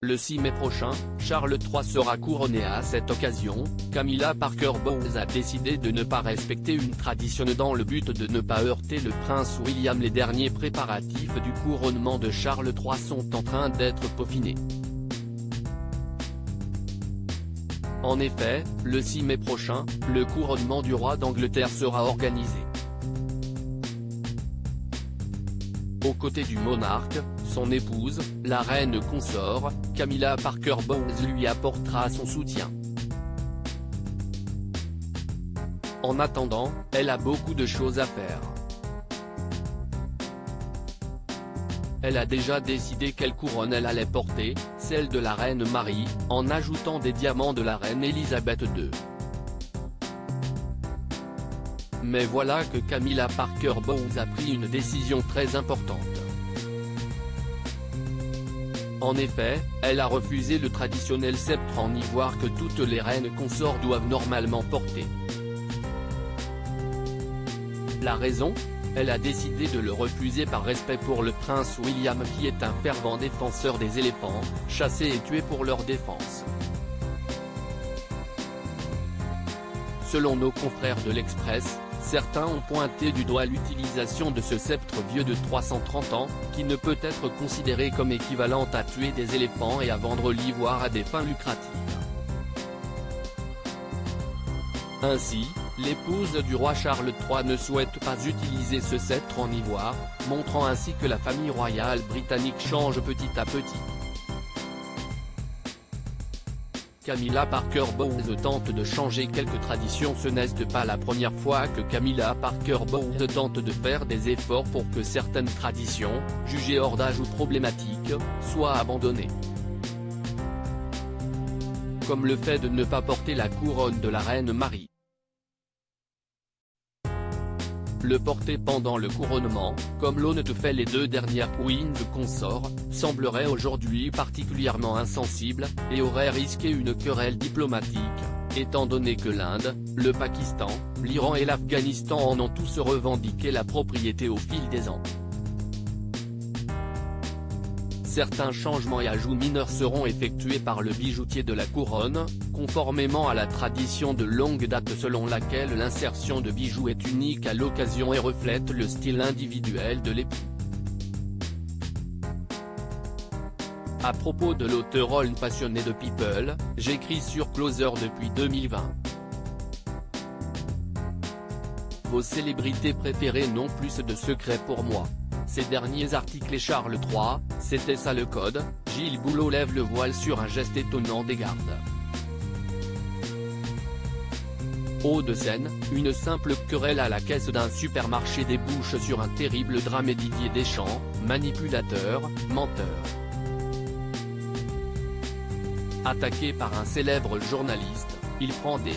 Le 6 mai prochain, Charles III sera couronné. À cette occasion, Camilla Parker Bowles a décidé de ne pas respecter une tradition dans le but de ne pas heurter le prince William. Les derniers préparatifs du couronnement de Charles III sont en train d'être peaufinés. En effet, le 6 mai prochain, le couronnement du roi d'Angleterre sera organisé. Aux côtés du monarque, son épouse, la reine consort, Camilla Parker Bowles lui apportera son soutien. En attendant, elle a beaucoup de choses à faire. Elle a déjà décidé quelle couronne elle allait porter, celle de la reine Marie, en ajoutant des diamants de la reine Elisabeth II. Mais voilà que Camilla Parker Bowles a pris une décision très importante. En effet, elle a refusé le traditionnel sceptre en ivoire que toutes les reines consorts doivent normalement porter. La raison ? Elle a décidé de le refuser par respect pour le prince William, qui est un fervent défenseur des éléphants, chassés et tués pour leur défense. Selon nos confrères de l'Express, certains ont pointé du doigt l'utilisation de ce sceptre vieux de 330 ans, qui ne peut être considéré comme équivalent à tuer des éléphants et à vendre l'ivoire à des fins lucratives. Ainsi, l'épouse du roi Charles III ne souhaite pas utiliser ce sceptre en ivoire, montrant ainsi que la famille royale britannique change petit à petit. Camilla Parker Bowles tente de changer quelques traditions. Ce n'est pas la première fois que Camilla Parker Bowles tente de faire des efforts pour que certaines traditions, jugées hors d'âge ou problématiques, soient abandonnées. Comme le fait de ne pas porter la couronne de la reine Marie. Le porter pendant le couronnement, comme l'ont fait les deux dernières queens consorts, semblerait aujourd'hui particulièrement insensible, et aurait risqué une querelle diplomatique, étant donné que l'Inde, le Pakistan, l'Iran et l'Afghanistan en ont tous revendiqué la propriété au fil des ans. Certains changements et ajouts mineurs seront effectués par le bijoutier de la couronne, conformément à la tradition de longue date selon laquelle l'insertion de bijoux est unique à l'occasion et reflète le style individuel de l'époux. À propos de l'auteur passionné de People, j'écris sur Closer depuis 2020. Vos célébrités préférées n'ont plus de secrets pour moi. Ces derniers articles et Charles III, c'était ça le code. Gilles Boulot lève le voile sur un geste étonnant des gardes. Hauts-de-Seine, une simple querelle à la caisse d'un supermarché débouche sur un terrible drame. Et Didier Deschamps, manipulateur, menteur. Attaqué par un célèbre journaliste, il prend des